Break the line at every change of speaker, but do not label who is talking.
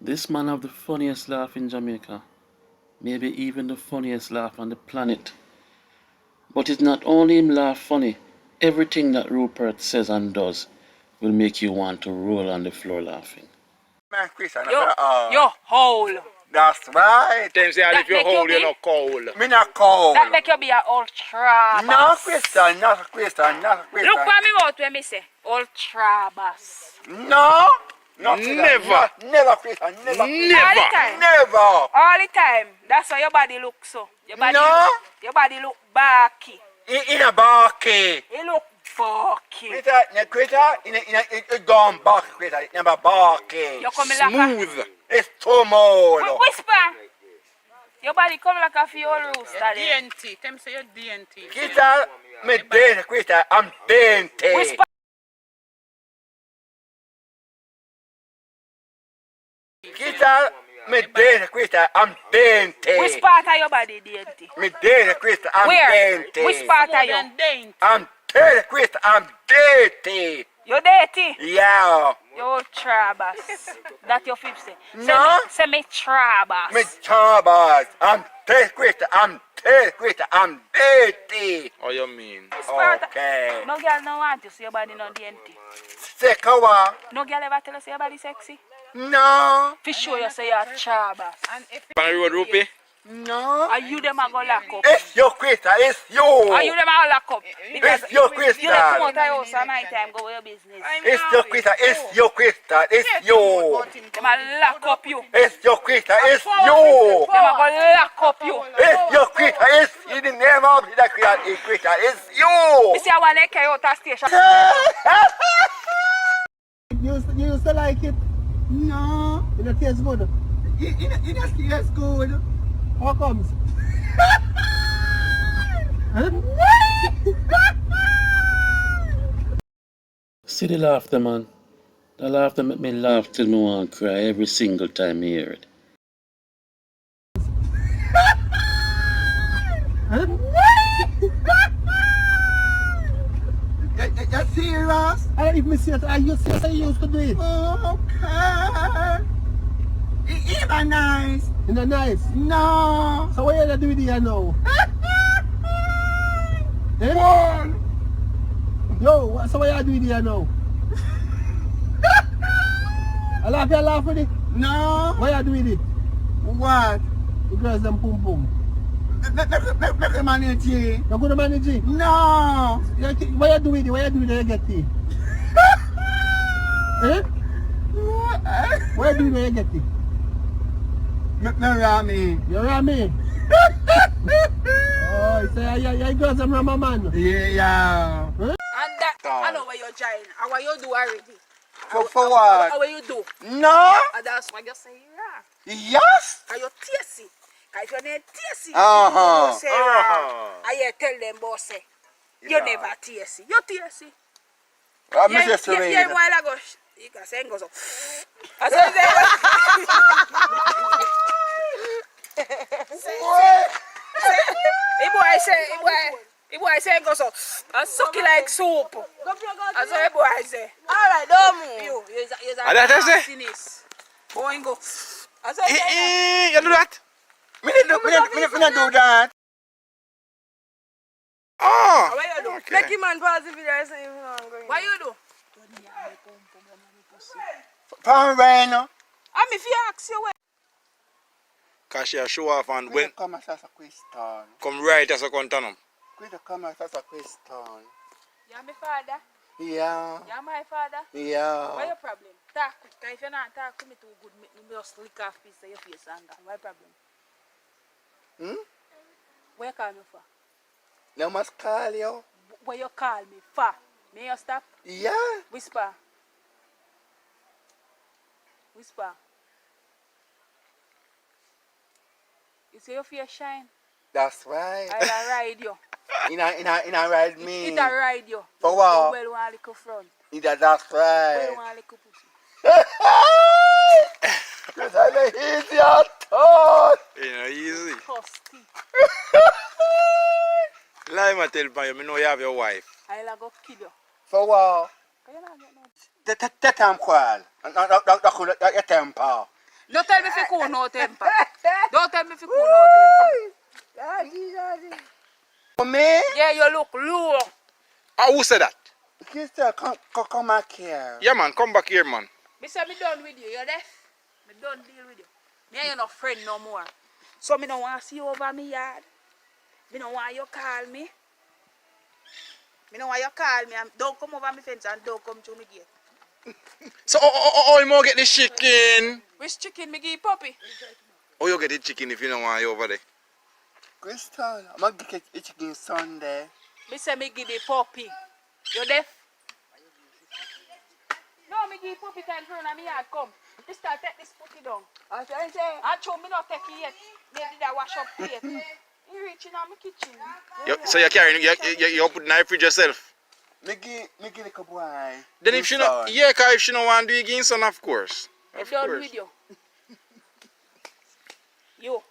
This man have the funniest laugh in Jamaica. Maybe even the funniest laugh on the planet. But it's not only him laugh funny. Everything that Rupert says and does will make you want to roll on the floor laughing.
Man, Chris,
Yo, hole.
That's right.
Them say if you hold, you're not cold.
Me not cold.
That make you be an ultra.
No, Christian, not a Christian, not a Christian.
Look for me mouth when me say ultra bass.
No. Not
Never.
Never, Christian, never.
All the time.
Never.
All the time. That's why your body look so. Your body
No.
Your body look barky.
In a barky.
It look barky.
Critter, it gone back, Critter. It never barky.
You come like a
Smooth.
It's too more.
whisper. Your body come like a few rooster.
Dainty. Them say you're dainty.
Critter, me dainty, Critter. I'm dainty.
Whisper.
Critter, me dainty, Critter. I'm dainty.
Which part of your body dainty?
Me dainty, Critter. I'm
Where?
dainty.
Which part of you?
Dainty.
I'm dainty, Critter. I'm dainty.
You dirty?
Yeah.
You trabas. That your fifth say.
No.
Say me trabas.
Me chambers. I'm dainty, Critter. I'm dainty, Critter. I'm dainty.
What you mean?
Okay.
No girl no want you see your body no dainty.
Sekawa.
No girl ever tell you say your body sexy?
No.
For sure you say you're trabas.
And if
On the road, Rupert?
No.
Are you them a go lock up?
It's your Critter. It's you.
Are you them a lock up? Because
It's your
you
Critter.
dey come out of your house at night time go your business.
It's your Critter. It's your Critter. It's you.
Them a lock up you.
It's your Critter. It's you.
Them a go lock up you.
It's your Critter. It's in the name of the Critter. It's you.
You see I want to carry out a station.
You used to like it? No. It don't taste good? It just tastes good. How comes? Huh?
See the laughter, man. The laughter make me laugh till me want to cry every single time I hear it.
Huh? You're serious? I don't even see it. I used to do it. Okay. It's even nice. It's not nice? No. So what you do with it now? Eh? Yo, so what you do with it now? I laugh with it? No. What you do with it? What? The girls them pum pum. Make the manage it. You going to manage it? No. What you do with it? What you do with it? You get it? Eh? What you do with it? You get it? Make me Rami. You Rami? Oh, so you got some Rama man? Yeah. Huh?
And that, I know where you're trying. And what you do already.
For what?
How you do.
No.
And that's why you say yeah.
Yes.
Are you tasty? If you're not tasty,
Uh-huh.
you say and you tell them boss say, you never tasty. You tasty.
I'm just
Yeah,
reading.
while I go, you can say go so. I said the boy say go so. I suck it like soup. That's what the boy say. Alright, don't move. You
That's
finish. Boy go. I said
You do that?
Me not do that.
Oh!
what you do?
Okay.
Make him man pass if there's anything wrong going.
What you do?
Palmerino.
I'm if you ask you where.
Cause she a show off and when
Come as a question.
come right as a contanum.
Come as a question.
You're my father.
Yeah.
You're my father.
Yeah.
What your problem? Talk quick. If you're not talk to me too good, make me just lick off piece of your face and gone. What problem? What you call me for?
No must call you.
What you call me for? May you stop?
Yeah.
Whisper. Whisper. You see your face shine?
That's right.
I'll ride you.
In a ride me.
It'll ride you.
For what?
Well, one little front.
That's right.
Well, one little pussy.
Because I'm an easy thought.
You know, easy.
Custy.
Lie me tell you, me know you have your wife.
I'll go kill you.
For what?
Can you not get no?
The temple. The temple.
Don't tell me if you cool no temper. Don't tell me if you cool no temper.
For me?
Yeah, you look low.
Who said that?
Sister, come back here.
Yeah, man, come back here, man.
Me say me done with you. You deaf? Me done deal with you. Me ain't no friend no more. So me don't want to see you over me yard. Me don't want you call me. Me don't want you call me and don't come over my fence and don't come through me gate.
So, you more get the chicken?
Which chicken me give puppy?
Oh, you get the chicken if you don't want you over there.
Crystal, I'm going to get a chicken Sunday.
Me say me give the puppy. You deaf? No, me give puppy time for me yard come. Just start take this puppy down. I show me not take it yet. Me did I wash up plate. You reaching on my kitchen.
So you're carrying, you put knife with yourself?
Me give like a boy.
Then if she not, yeah, cause if she don't want to do it again, son, of course.
I'm
Of
done
course.
with you. You.